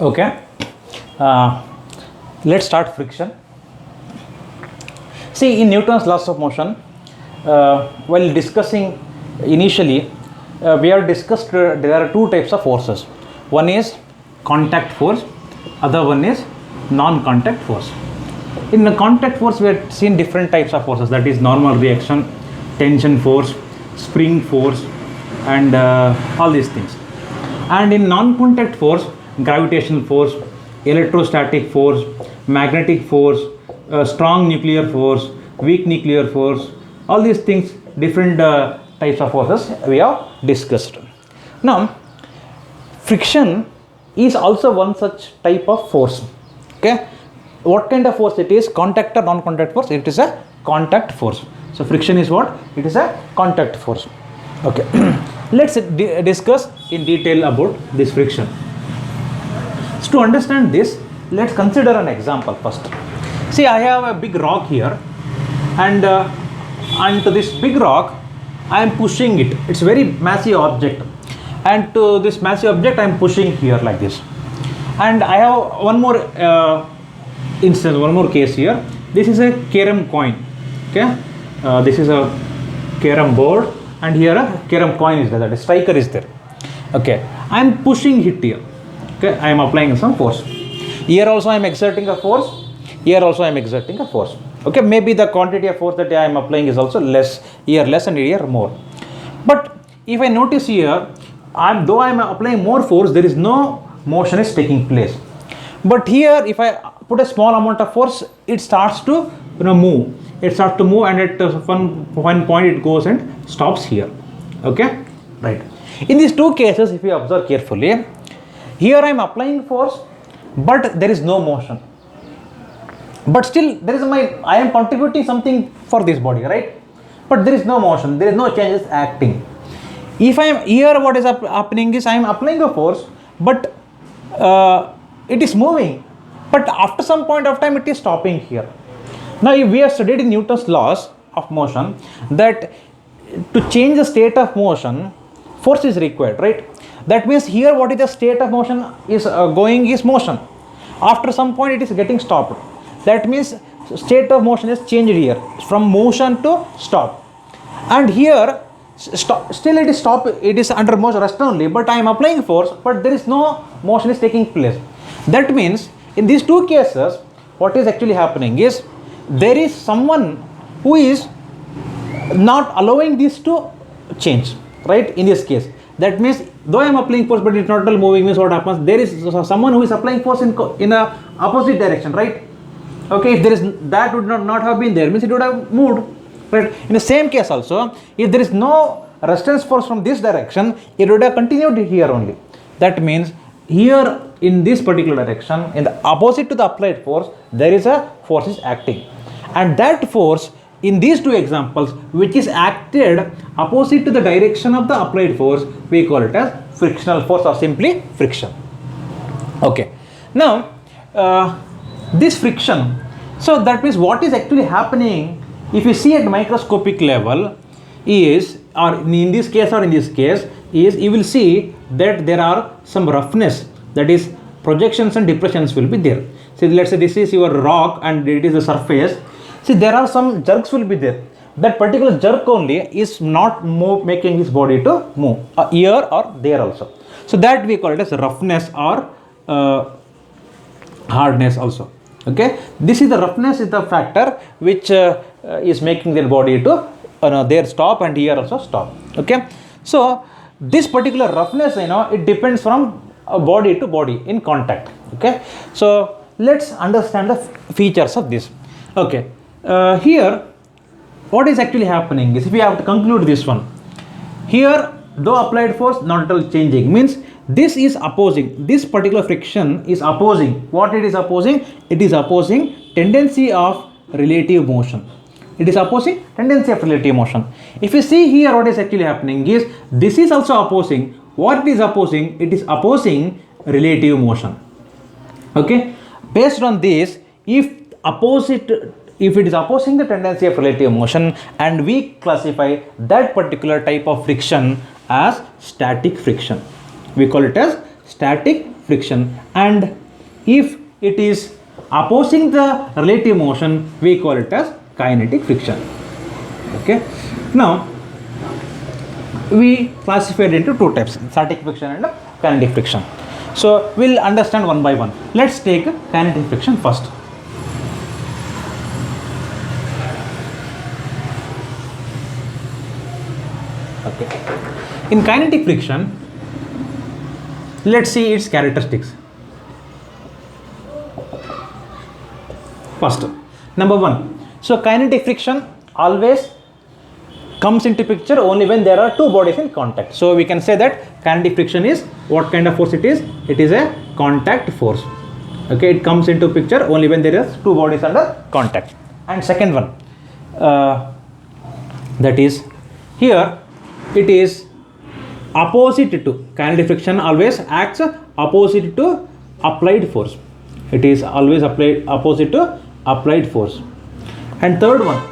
Okay, uh, let's start friction. See, in Newton's laws of motion, while discussing initially, we have discussed there are two types of forces. One is contact force, other one is non-contact force. In the contact force, we have seen different types of forces, that is normal reaction, tension force, spring force, and all these things. And in non-contact force, gravitational force, electrostatic force, magnetic force, strong nuclear force, weak nuclear force, all these things, different types of forces we have discussed. Now, friction is also one such type of force. Okay, what kind of force it is? Contact or non-contact force? It is a contact force. So friction is what? It is a contact force. Okay, let's discuss in detail about this friction. So to understand this, let's consider an example first. See, I have a big rock here, and to this big rock I am pushing it. It's a very massive object, and to this massive object I am pushing here like this. And I have one more instance, one more case here. This is a carom coin. Okay, this is a carom board, and here a carom coin is there, that is striker is there. Okay, I am pushing it here. Okay, I am applying some force. Here also I am exerting a force. Here also I am exerting a force. Okay, maybe the quantity of force that I am applying is also less. Here less and here more. But if I notice here, though I am applying more force, there is no motion is taking place. But here, if I put a small amount of force, it starts to move. It starts to move, and at one point it goes and stops here. Okay, right. In these two cases, if you observe carefully, here I am applying force, but there is no motion. But still, I am contributing something for this body, right? But there is no motion. There is no changes acting. If I am here, what is happening is I am applying a force, but it is moving. But after some point of time, it is stopping here. Now, if we have studied in Newton's laws of motion that to change the state of motion, force is required, right? That means here what is the state of motion is going is motion. After some point it is getting stopped. That means state of motion is changed here from motion to stop. And here still it is stop, it is under motion rest only, but I am applying force, but there is no motion is taking place. That means in these two cases what is actually happening is there is someone who is not allowing this to change, right? In this case, that means though I am applying force but it is not moving, means what happens? There is someone who is applying force in a opposite direction, right? Okay, if there is that would not have been there, means it would have moved, right? In the same case also, if there is no resistance force from this direction, it would have continued here only. That means here in this particular direction, in the opposite to the applied force, there is a force is acting, and that force in these two examples, which is acted opposite to the direction of the applied force, we call it as frictional force or simply friction. Okay, now this friction, so that means what is actually happening if you see at microscopic level is, or in this case or in this case is, you will see that there are some roughness, that is projections and depressions will be there. See, let's say this is your rock and it is the surface. See, there are some jerks will be there. That particular jerk only is not making this body to move here or there also. So that we call it as roughness or hardness also. Okay, this is the roughness is the factor which is making their body to there stop and here also stop. Okay, so this particular roughness, it depends from body to body in contact. Okay, so let's understand the features of this. Okay, here what is actually happening is, if we have to conclude this one, here though applied force not at all changing, means this is opposing, this particular friction is opposing. What it is opposing? It is opposing tendency of relative motion. It is opposing tendency of relative motion. If you see here, what is actually happening is this is also opposing. What it is opposing? It is opposing relative motion. Okay, based on this, if it is opposing the tendency of relative motion, and we classify that particular type of friction as static friction. We call it as static friction, and if it is opposing the relative motion, we call it as kinetic friction. Okay. Now we classify it into two types, static friction and kinetic friction. So we'll understand one by one. Let's take kinetic friction first. Okay. In kinetic friction, let's see its characteristics. First, number one. So kinetic friction always comes into picture only when there are two bodies in contact. So we can say that kinetic friction is what kind of force it is? It is a contact force. Okay, it comes into picture only when there is two bodies under contact. And second one, that is here it is opposite to, kinetic friction always acts opposite to applied force. It is always applied opposite to applied force. And third one,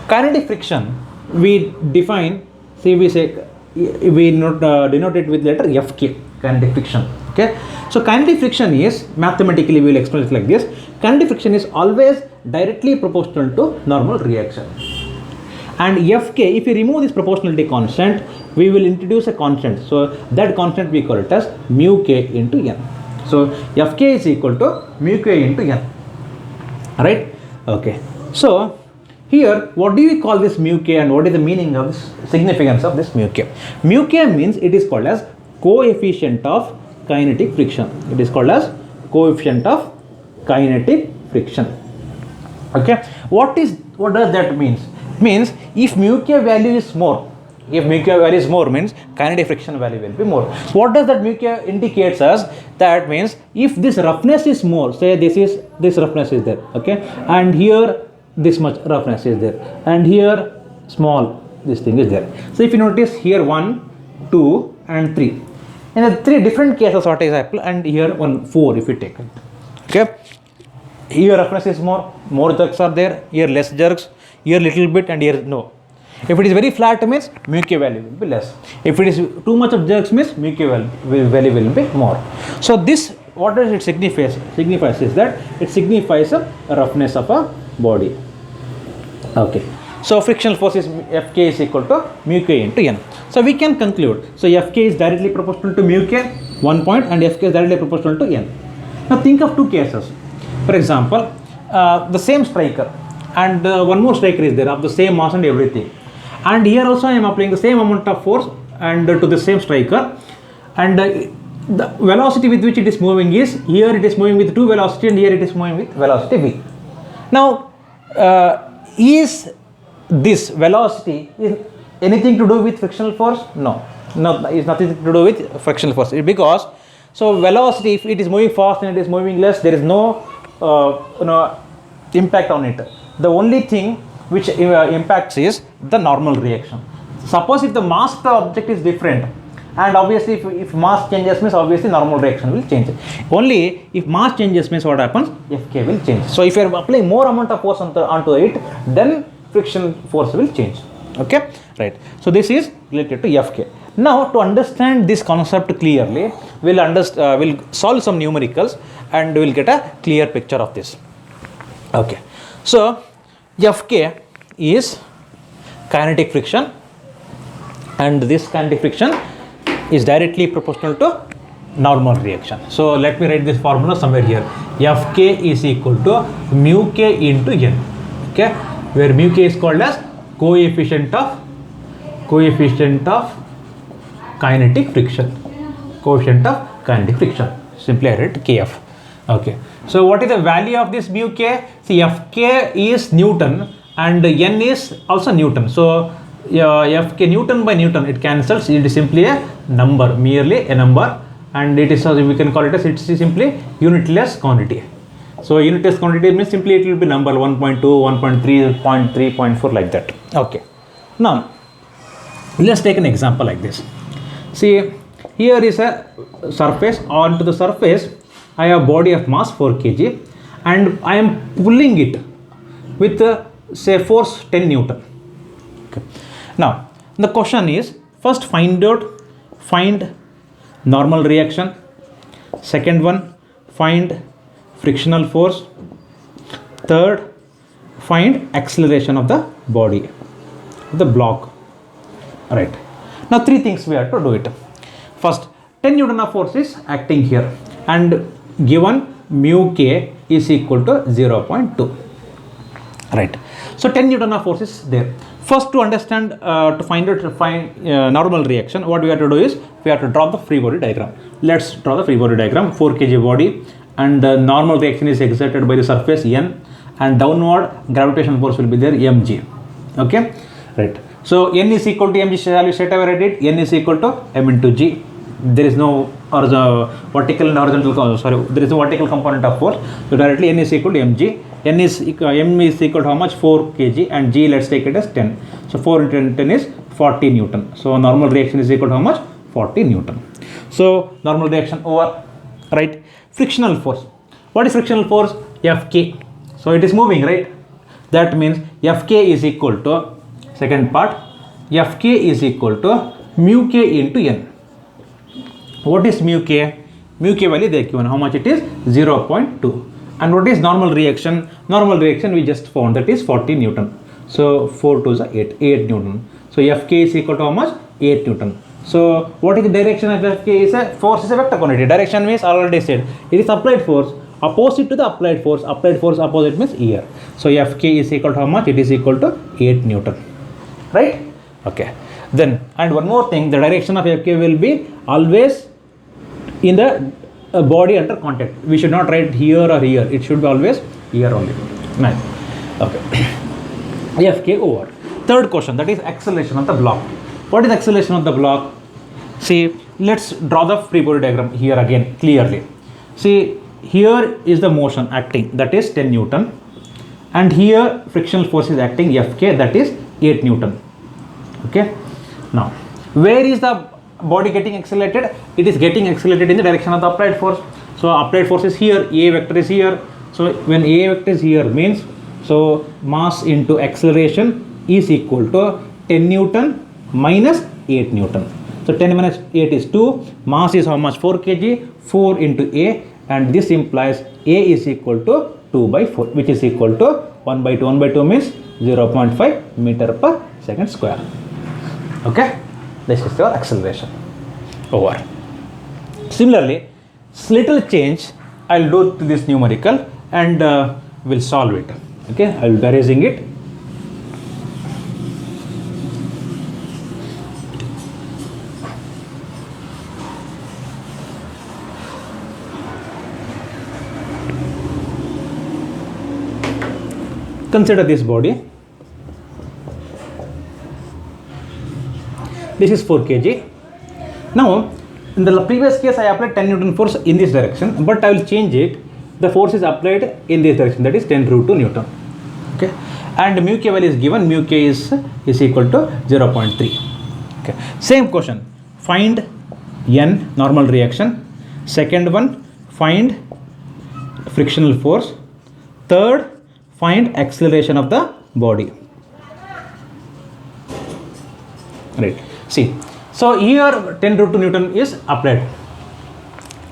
kinetic friction we define, see we say, we denote it with letter Fk, kinetic friction. Okay, so kinetic friction is, mathematically we will explain it like this: kinetic friction is always directly proportional to normal reaction. And Fk, if we remove this proportionality constant, we will introduce a constant. So that constant we call it as mu k into n. So Fk is equal to mu k into n. Right? Okay. So here, what do we call this mu k, and what is the meaning of this, significance of this mu k? Mu k means it is called as coefficient of kinetic friction. It is called as coefficient of kinetic friction. Okay. What does that means? It means if mu k value is more, if mu k value is more means kinetic friction value will be more. What does that mu k indicates us? That means if this roughness is more, say this roughness is there, okay, and here this much roughness is there, and here small this thing is there. So if you notice here 1, 2 and 3, in the three different cases what is happening, and here 1, 4 if you take it. Okay, here roughness is more jerks are there, here less jerks, here little bit, and here no. If it is very flat means mu k value will be less. If it is too much of jerks means mu k value will be more. So this, what does it signifies? Signifies is that it signifies a roughness of a body. Okay. So frictional force is Fk is equal to mu k into n. So we can conclude. So Fk is directly proportional to mu k, 1 point, and Fk is directly proportional to n. Now think of two cases. For example, the same striker, and one more striker is there of the same mass and everything. And here also I am applying the same amount of force and to the same striker, and the velocity with which it is moving is, here it is moving with 2 velocity and here it is moving with velocity v. Now is this velocity is anything to do with frictional force? No, it's nothing to do with frictional force, because so velocity, if it is moving fast and it is moving less, there is no impact on it. The only thing which impacts is the normal reaction. Suppose if the mass of the object is different, and obviously if mass changes means obviously normal reaction will change. Only if mass changes means what happens? Fk will change. So if you are applying more amount of force onto it, then friction force will change. Okay, right. So this is related to Fk. Now to understand this concept clearly, we'll solve some numericals and we'll get a clear picture of this. Okay, so Fk is kinetic friction, and this kinetic friction is directly proportional to normal reaction. So let me write this formula somewhere here. Fk is equal to mu k into n. Okay, where mu k is called as coefficient of kinetic friction. Coefficient of kinetic friction. Simply I write kf. Okay. So what is the value of this mu k? See, Fk is Newton and n is also Newton. So Fk Newton by Newton, it cancels. It is simply a number, merely a number, and it is, we can call it as, it is simply unitless quantity. So unitless quantity means simply it will be number 1.2, 1.3, 0.3, 0.4 like that. Okay. Now let's take an example like this. See, here is a surface. Onto the surface I have body of mass 4 kg and I am pulling it with say force 10 Newton. Okay. Now the question is, first find normal reaction, second one find frictional force, third find acceleration of the body, the block. Right, now three things we have to do it. First, 10 Newton of force is acting here and given mu k is equal to 0.2. Right, so 10 Newton of force is there. First, to understand, to find normal reaction, what we have to do is we have to draw the free body diagram. Let's draw the free body diagram. 4 kg body, and the normal reaction is exerted by the surface n, and downward gravitational force will be there mg. Okay, right. So n is equal to mg. Shall we straight away write it? N is equal to m into g. There is no vertical and horizontal. There is no vertical component of force. So directly n is equal to mg. M is equal to how much? 4 kg, and g, let's take it as 10. So 4 into 10 is 40 Newton. So normal reaction is equal to how much? 40 Newton. So normal reaction over. Right. Frictional force. What is frictional force? Fk. So it is moving, right? That means Fk is equal to, second part, Fk is equal to mu k into n. What is mu k? Mu k value they given. How much it is? 0.2. And what is normal reaction? Normal reaction we just found, that is 40 Newton. So 4 to the 8 Newton. So Fk is equal to how much? 8 Newton. So what is the direction of Fk? Is a force is a vector quantity. Direction means already said it is applied force. Opposite to the applied force. Applied force opposite means here. So Fk is equal to how much? It is equal to 8 Newton. Right? Okay. Then, and one more thing, the direction of Fk will be always in the body under contact. We should not write here or here. It should be always here only. Nice. Okay. Fk over. Third question, that is acceleration of the block. What is acceleration of the block? See, let's draw the free body diagram here again clearly. See, here is the motion acting, that is 10 Newton, and here frictional force is acting Fk, that is 8 Newton. Okay. Now, where is the body getting accelerated? It is getting accelerated in the direction of the applied force. So applied force is here, A vector is here. So when A vector is here means, so mass into acceleration is equal to 10 Newton minus 8 Newton. So 10 minus 8 is 2. Mass is how much? 4 kg. 4 into A, and this implies A is equal to 2 by 4, which is equal to 1 by 2. 1 by 2 means 0.5 meter per second square. Okay. This is your acceleration over. Similarly, little change I'll do to this numerical and we'll solve it. Okay, I'll be erasing it. Consider this body. This is 4 kg. Now, in the previous case, I applied 10 Newton force in this direction, but I will change it. The force is applied in this direction, that is 10 root 2 Newton. Okay, and mu k value is given. Mu k is equal to 0.3. Okay, same question. Find n, normal reaction. Second one, find frictional force. Third, find acceleration of the body. Right. See, so here 10 root 2 Newton is applied.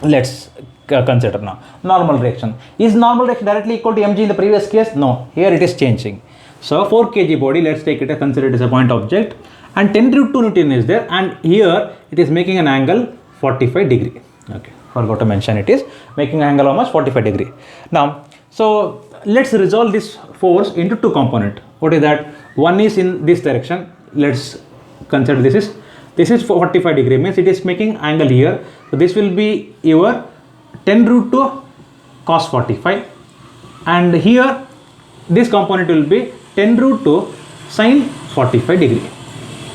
Let's consider now normal reaction. Is normal reaction directly equal to mg in the previous case? No, here it is changing. So 4 kg body, let's take it, consider it as a point object, and 10 root 2 Newton is there, and here it is making an angle 45 degree. Okay, forgot to mention, it is making an angle how much? 45 degree. Now, so let's resolve this force into two components. What is that? One is in this direction. Let's consider this is 45 degree, means it is making angle here. So this will be your 10 root 2 cos 45, and here this component will be 10 root 2 sin 45 degree.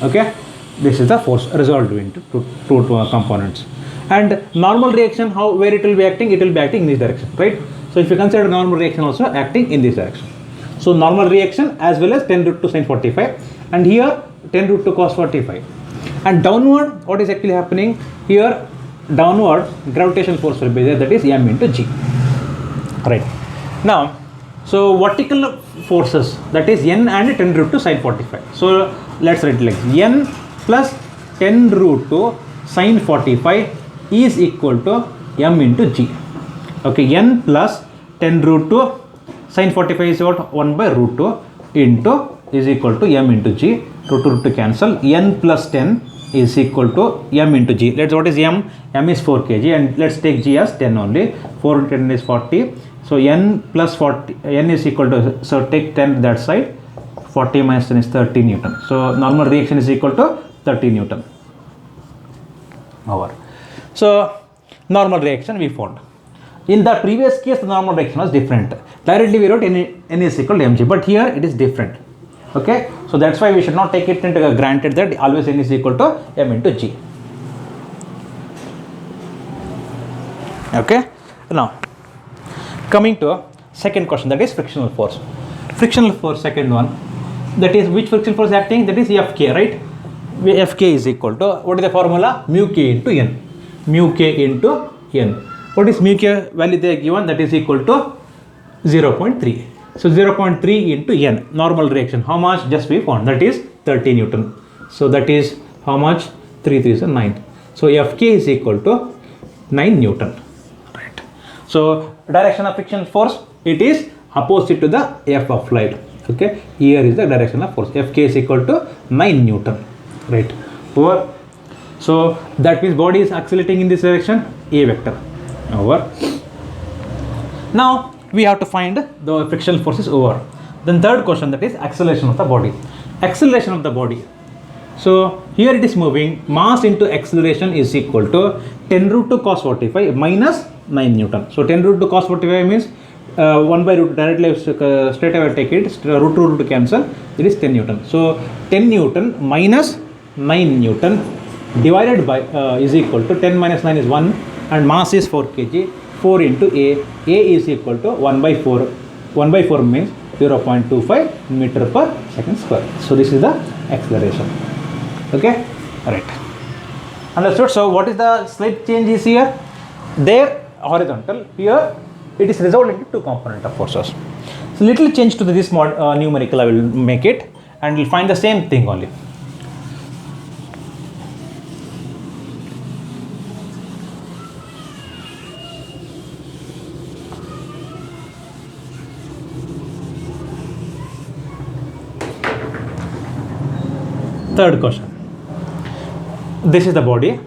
Okay, this is the force resolved into two components. And normal reaction, where it will be acting? It will be acting in this direction, right? So if you consider normal reaction also acting in this direction. So normal reaction as well as 10 root 2 sin 45, and here 10 root 2 cos 45. And downward, what is actually happening here? Downward gravitational force will be there, that is m into g. Right. Now, so vertical forces, that is n and 10 root 2 sin 45. So let's write it like n plus 10 root 2 sin 45 is equal to m into g. Okay, n plus 10 root 2 sin 45 is what? 1 by root 2 into is equal to m into g. Root to cancel. N plus 10 is equal to m into g. Let's what is m? M is 4 kg and let's take g as 10 only. 4 into 10 is 40. So n plus 40, n is equal to, so take 10 that side. 40 minus 10 is 30 Newton. So normal reaction is equal to 30 Newton. Over. So normal reaction we found. In the previous case, the normal reaction was different. Directly we wrote n is equal to mg, but here it is different. Okay, so that's why we should not take it into granted that always n is equal to m into g. Okay, now coming to second question, that is frictional force. Frictional force, second one, that is which frictional force acting, that is Fk, right? Fk is equal to, what is the formula? Mu k into n. Mu k into n. What is mu k value they are given? That is equal to 0.3. So 0.3 into n, normal reaction. How much? Just we found, that is 30 Newton. So that is how much? 3 3 is 9. So Fk is equal to 9 Newton. Right. So direction of frictional force, it is opposite to the F of light. Okay. Here is the direction of force. Fk is equal to 9 Newton. Right. Over. So that means body is accelerating in this direction, A vector. Over. Now we have to find the frictional forces over. Then third question, that is acceleration of the body. Acceleration of the body. So here it is moving, mass into acceleration is equal to 10 root 2 cos 45 minus 9 Newton. So 10 root 2 cos 45 means 1 by root, directly straight away take it, root 2 root 2 cancel, it is 10 Newton. So 10 Newton minus 9 Newton divided by is equal to 10 minus 9 is 1 and mass is 4 kg. 4 into A is equal to 1 by 4. 1 by 4 means 0.25 meter per second square. So this is the acceleration. Okay, right. Understood. So what is the slight change is here? There horizontal, here it is resolved into two component of forces. So little change to this numerical I will make it and we'll find the same thing only. Third question. This is the body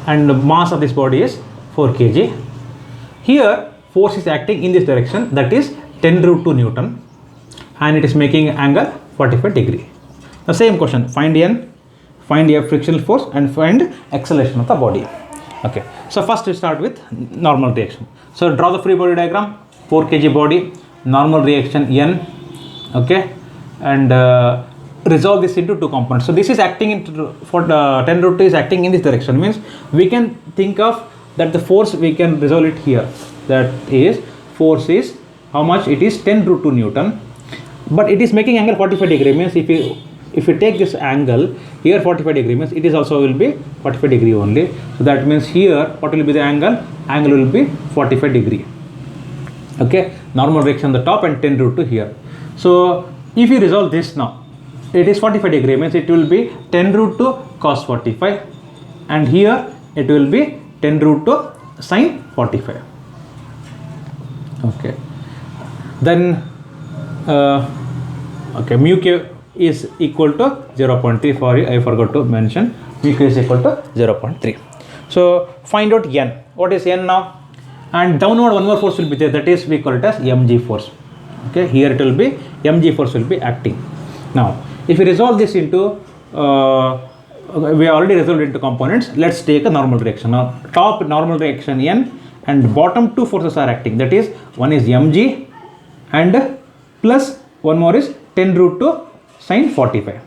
and the mass of this body is 4 kg. Here force is acting in this direction, that is 10 root 2 Newton and it is making angle 45 degree. The same question, find n, find F frictional force and find acceleration of the body. Okay, so first we start with normal reaction. So draw the free body diagram, 4 kg body, normal reaction n. Okay, and resolve this into two components. So this is acting into, for the 10 root 2 is acting in this direction, means we can think of that the force we can resolve it here, that is force is how much? It is 10 root 2 Newton, but it is making angle 45 degree, means if you take this angle here 45 degree means it is also will be 45 degree only. So that means here what will be the angle? Angle will be 45 degree. Okay, normal reaction on the top and 10 root 2 here. So if you resolve this now, it is 45 degree, means it will be 10 root 2 cos 45 and here it will be 10 root 2 sin 45. Okay, then okay, mu k is equal to 0.3, for I forgot to mention, mu k is equal to 0.3. So find out n. What is n now? And downward one more force will be there, that is we call it as mg force. Okay, here it will be mg force will be acting. Now if we resolve this into we already resolved into components, let's take a normal reaction. Now top normal reaction n and bottom two forces are acting, that is one is mg and plus one more is 10 root 2 sin 45.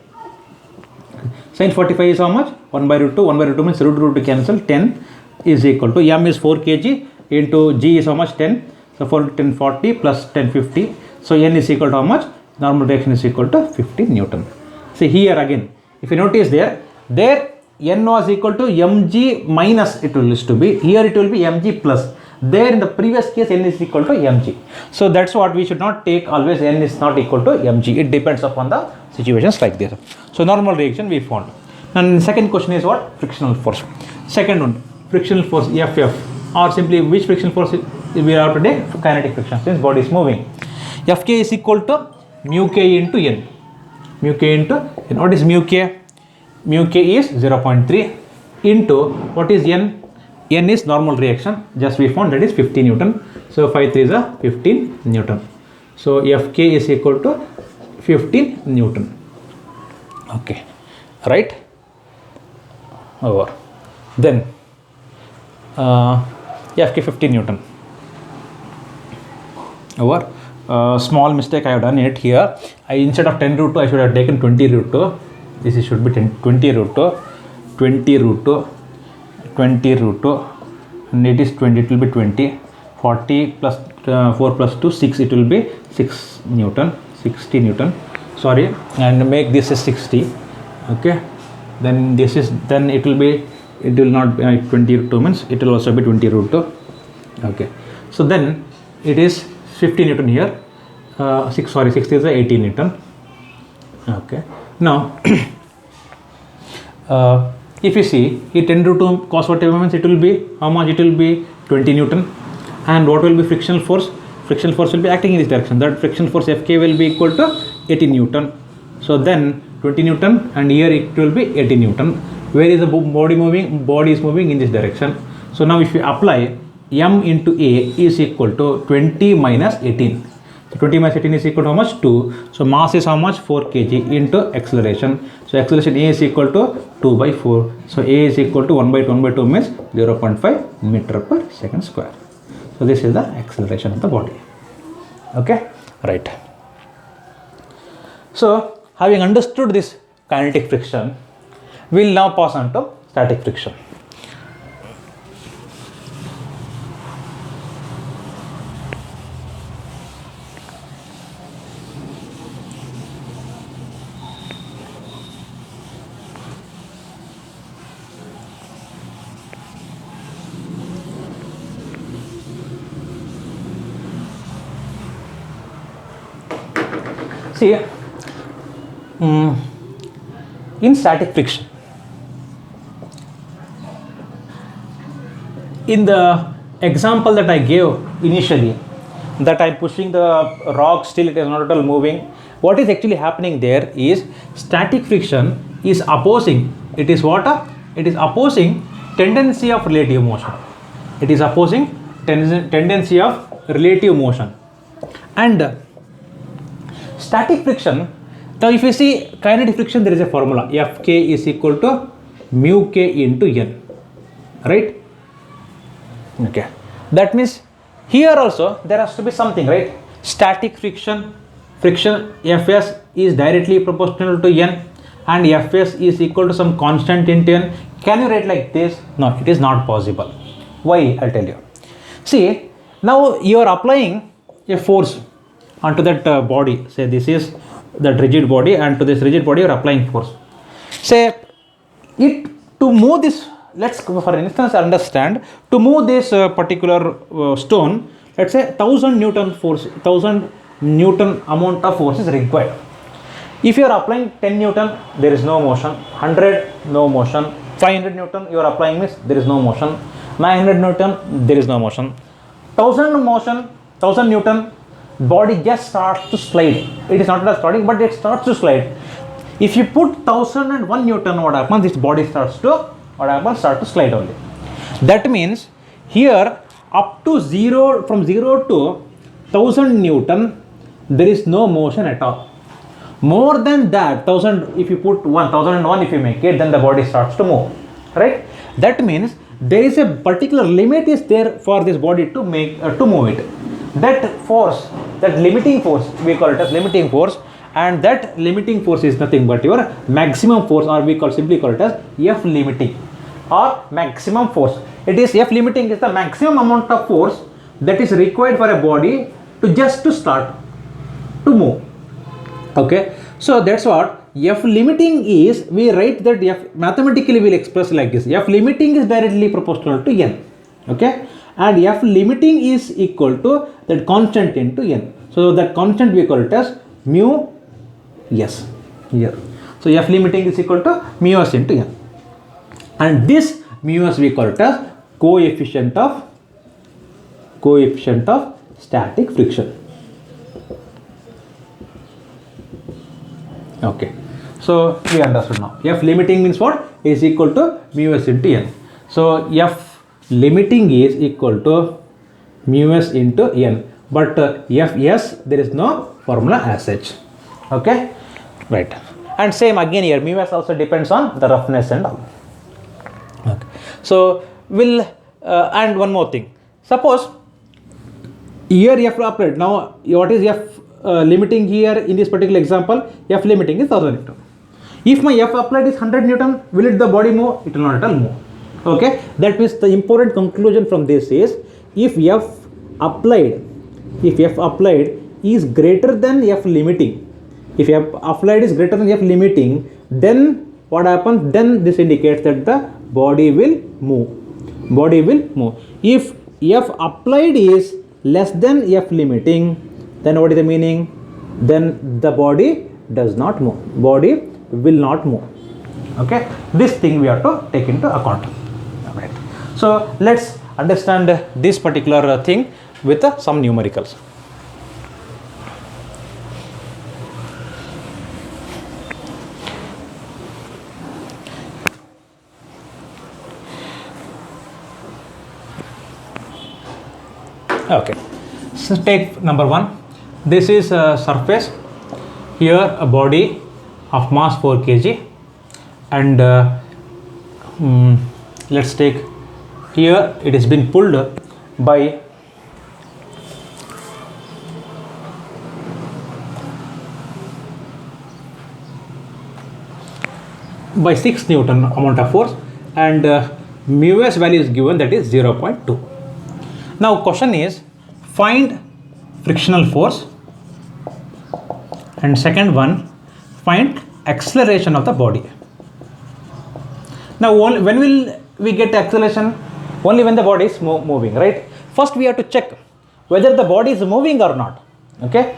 Sin 45 is how much? 1 by root 2. 1 by root 2 means root 2 cancel, 10 is equal to m is 4 kg into g is how much? 10. So 4 10 40 plus 10 50. So n is equal to how much? Normal reaction is equal to 50 Newton. See here again, if you notice there n was equal to mg minus it will used to be, here it will be mg plus. There in the previous case n is equal to mg. So that's what we should not take always n is not equal to mg. It depends upon the situations like this. So normal reaction we found. And second question is what? Frictional force. Second one, frictional force FF, or simply which frictional force we have today? Kinetic friction, since body is moving. Fk is equal to mu k into n. Mu k into n. What is mu k? Mu k is 0.3 into what is n? N is normal reaction. Just we found that is 50 Newton. So 5 3 is a 15 Newton. So Fk is equal to 15 Newton. Okay, right? Over. Then Fk 15 Newton. Over. Small mistake I have done it here. Instead of 10 root 2, I should have taken 20 root 2. This should be 20 root 2, 20 root 2, 20 root 2, and it is 20. It will be 20. 40 plus 4 plus 2, 6. It will be 6 Newton, 60 Newton. Sorry, and make this as 60. Okay. Then this is, then it will be, it will not be 20 root 2 means it will also be 20 root 2. Okay. So then it is 50 Newton here. 60 is 18 Newton. Okay. Now if you see it 10 root 2 cos whatever means it will be how much? It will be 20 Newton. And what will be frictional force? Frictional force will be acting in this direction. That frictional force Fk will be equal to 18 Newton. So then 20 Newton, and here it will be 18 Newton. Where is the body moving? Body is moving in this direction. So now if you apply m into a is equal to 20 minus 18. So 20 minus 18 is equal to how much? 2. So mass is how much? 4 kg into acceleration. So acceleration a is equal to 2 by 4. So a is equal to 1 by 2 means 0.5 meter per second square. So this is the acceleration of the body. Okay, right. So having understood this kinetic friction, we will now pass on to static friction. See, in static friction, in the example that I gave initially, that I am pushing the rock, still it is not at all moving. What is actually happening there is static friction is opposing. It is what? It is opposing tendency of relative motion. It is opposing tendency of relative motion. And static friction, now if you see kinetic friction, there is a formula. Fk is equal to mu k into n. Right? Okay. That means here also there has to be something, right? Static friction, Fs is directly proportional to n, and Fs is equal to some constant into n. Can you write like this? No, it is not possible. Why? I'll tell you. See, now you are applying a force onto that body. Say this is that rigid body, and to this rigid body you are applying force. Say it to move this, let's for instance understand, to move this particular stone, let's say 1000 Newton force, 1000 Newton amount of force is required. If you are applying 10 Newton, there is no motion. 100, no motion. 500 Newton you are applying means there is no motion. 900 Newton, there is no motion. 1000 motion, 1000 Newton, body just starts to slide. It is not starting, but it starts to slide. If you put 1001 Newton, what happens? This body starts to, what happens? Start to slide only. That means here up to 0, from 0 to 1000 Newton, there is no motion at all. More than that, 1000, if you put 1001, if you make it, then the body starts to move, right? That means there is a particular limit is there for this body to make to move it. That force, that limiting force, we call it as limiting force, and that limiting force is nothing but your maximum force, or we simply call it as F limiting or maximum force. It is F limiting is the maximum amount of force that is required for a body to just to start to move. Okay, so that's what F limiting is. We write that F mathematically will express like this. F limiting is directly proportional to n. Okay, and F limiting is equal to that constant into n. So that constant we call it as mu s here. So F limiting is equal to mu s into n, and this mu s we call it as coefficient of static friction. Okay, so we understood now. F limiting means what? Is equal to mu s into n. So F limiting is equal to mu s into n, but Fs there is no formula as such. Okay, right. And same again here, mu s also depends on the roughness and all. Okay, so we'll and one more thing. Suppose here F applied. Now what is F limiting here in this particular example? F limiting is 1000 Newton. If my F applied is 100 Newton, will it the body move? It will not at all move. Okay, that means the important conclusion from this is, if F applied is greater than F limiting, if F applied is greater than F limiting, then what happens? Then this indicates that the body will move. If F applied is less than F limiting, then what is the meaning? Then the body does not move. Body will not move. Okay, this thing we have to take into account. Right. So let's understand this particular thing with some numericals. Okay, so take number 1. This is a surface. Here a body of mass 4 kg, and let's take here it has been pulled by 6 Newton amount of force, and mu s value is given, that is 0.2. Now question is, find frictional force, and second one, find acceleration of the body. Now when will we get acceleration? Only when the body is moving, right? First we have to check whether the body is moving or not. Okay,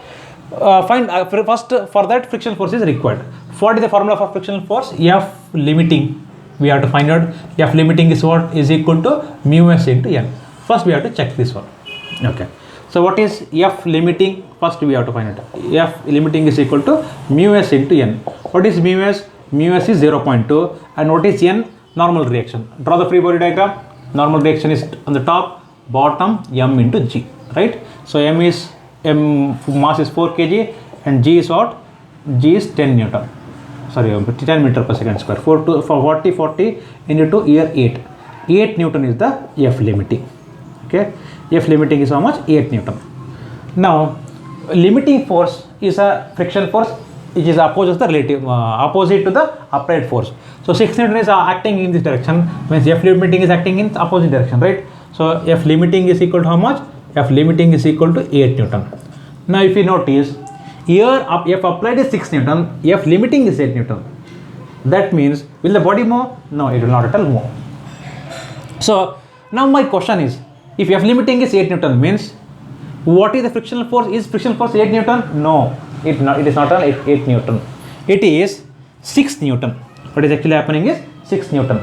first for that frictional force is required. What is the formula for frictional force? F limiting. We have to find out F limiting is what? Is equal to mu s into n. First we have to check this one. Okay, so what is F limiting? First we have to find out. F limiting is equal to mu s into n. What is mu s? Mu s is 0.2, and what is n? Normal reaction. Draw the free body diagram. Normal reaction is on the top, bottom, m into g, right? So mass is 4 kg, and g is what? G is 10 Newton. Sorry, 10 meter per second square. For 40 into 2 here 8. 8 Newton is the F limiting. Okay, F limiting is how much? 8 Newton. Now limiting force is a friction force which is opposite to the applied force. So 6 Newton is acting in this direction, means F limiting is acting in opposite direction, right? So F limiting is equal to how much? F limiting is equal to 8 Newton. Now if you notice, here F applied is 6 Newton, F limiting is 8 Newton. That means, will the body move? No, it will not at all move. So now my question is, if F limiting is 8 Newton, means what is the frictional force? Is frictional force 8 Newton? No, it is not 8 Newton. It is 6 Newton. What is actually happening is 6 Newton.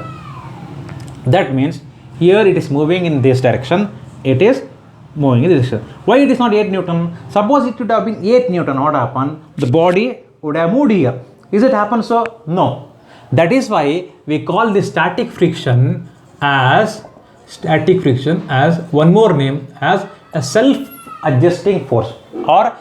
That means here it is moving in this direction, it is moving in this direction. Why it is not 8 Newton? Suppose it would have been 8 Newton, what happened? The body would have moved here. Is it happen so? No. That is why we call this static friction as one more name, as a self-adjusting force, or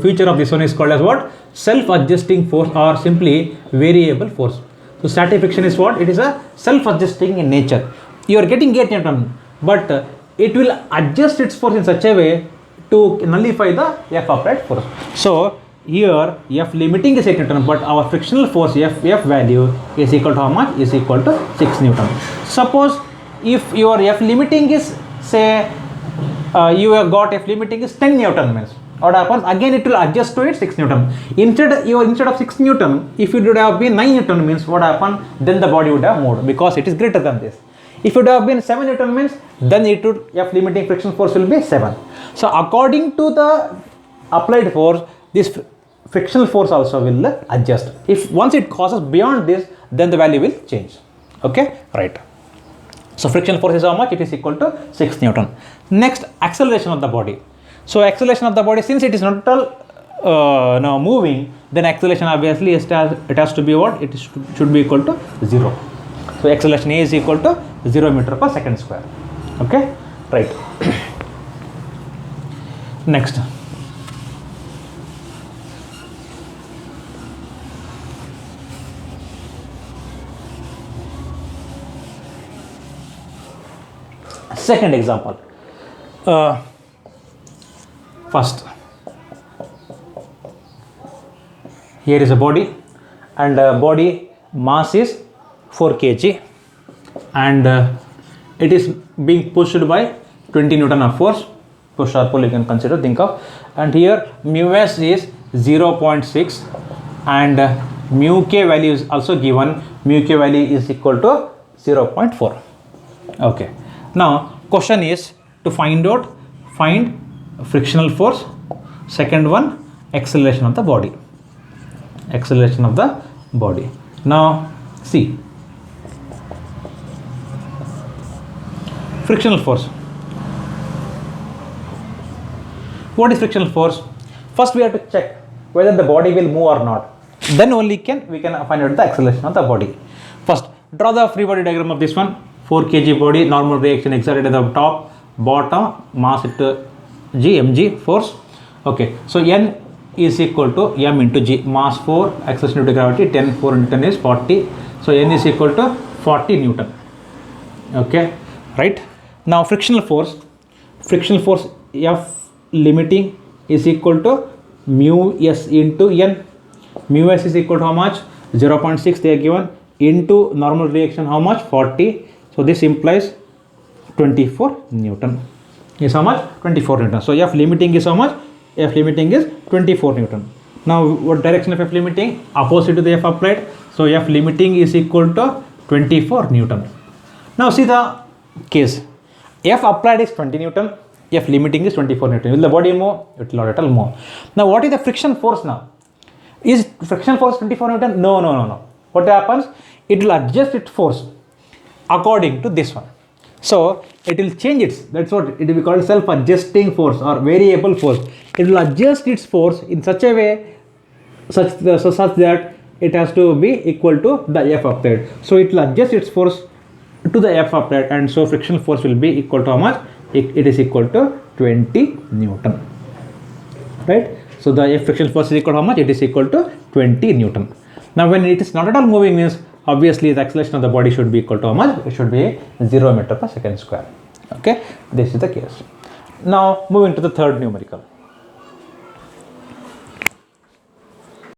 feature of this one is called as what? Self-adjusting force, or simply variable force. So static friction is what? It is a self-adjusting in nature. You are getting 8 Newton, but it will adjust its force in such a way to nullify the F applied force. So here F limiting is 8 Newton, but our frictional force F value is equal to how much? Is equal to 6 Newton. Suppose if your F limiting is, say you have got F limiting is 10 Newton, means what happens? Again it will adjust to it 6 Newton. Instead of 6 Newton, if it would have been 9 Newton, means what happened? Then the body would have moved, because it is greater than this. If it would have been 7 Newton, means then it would, F limiting friction force will be 7. So according to the applied force, this frictional force also will adjust. If once it crosses beyond this, then the value will change. Okay, right. So frictional force is how much? It is equal to 6 Newton. Next, acceleration of the body. So acceleration of the body, since it is not at all now moving, then acceleration obviously it has to be what? It should be equal to 0. So acceleration A is equal to 0 meter per second square. Okay, right. Next. Second example. First, here is a body, and body mass is 4 kg, and it is being pushed by 20 Newton of force, push or pull you can consider, think of, and here mu s is 0.6, and mu k value is also given. Mu k value is equal to 0.4. Okay. Now question is to find frictional force. Second one, acceleration of the body. Acceleration of the body. Now see, frictional force. What is frictional force? First we have to check whether the body will move or not. Then only we can find out the acceleration of the body. First, draw the free body diagram of this one. 4 kg body, normal reaction exerted at the top, bottom, mass at g, mg, force. Okay, so n is equal to m into g, mass 4, acceleration due to gravity 10, 4 into 10 is 40. So n is equal to 40 Newton. Okay, right. Now frictional force F limiting is equal to mu s into n. Mu s is equal to how much? 0.6 they are given, into normal reaction how much? 40. So this implies 24 Newton. Is how much? 24 Newton. So F limiting is how much? F limiting is 24 Newton. Now what direction of F limiting? Opposite to the F applied. So F limiting is equal to 24 Newton. Now see the case. F applied is 20 Newton. F limiting is 24 Newton. Will the body move? It will not at all move. Now what is the friction force now? Is friction force 24 Newton? No. What happens? It will adjust its force according to this one. So it will change its, that's what it will be called, self-adjusting force or variable force. It will adjust its force in such a way such that it has to be equal to the F applied. So it will adjust its force to the F applied, and so frictional force will be equal to how much? It is equal to 20 Newton. Right? So the F frictional force is equal to how much? It is equal to 20 Newton. Now when it is not at all moving means obviously the acceleration of the body should be equal to how much? It should be 0 meter per second square. Okay, this is the case. Now moving to the third numerical.